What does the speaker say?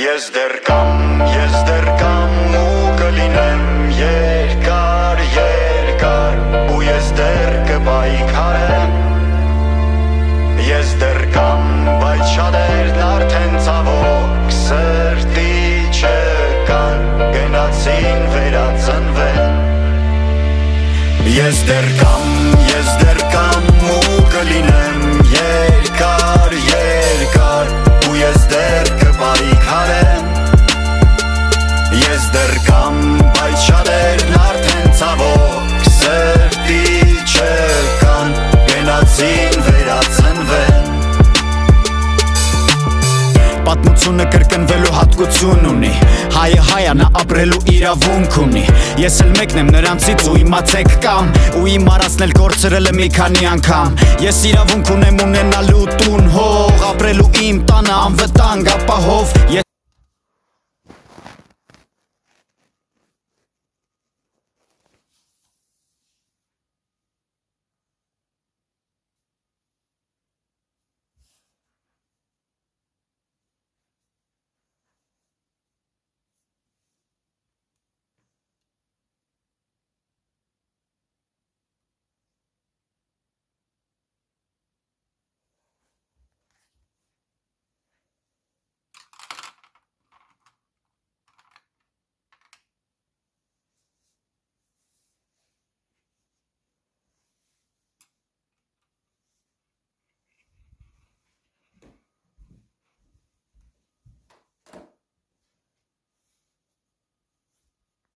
Ես դեռ կամ ու կլինեմ երկար, երկար ու ես դեռ կպայքարեմ Ես դեռ կամ, բայց շատերն արդեն ցավոք սրտի չկան Գնացին վերածնվեն Ես դեռ կամ ու կլինեմ երկար, երկար ու ես դեռ կպայքարեմ Ես դեռ կամ, բայց շատերն արդեն ցավոք սրտի չկան Գնացին վերածնվեն Պատմությունը կրկնվելու հատկություն ունի Հայը հայա նա ապրելու իրավունք ունի Ես էլ մեկն եմ նրանցից ու իմացեք կամ Ու իմ արածնել կորցրել եմ մի քանի անգամ Ես իրավունք ունեմ ունենալու տուն հող Ապրելու իմ տանը անվտանգ ապահով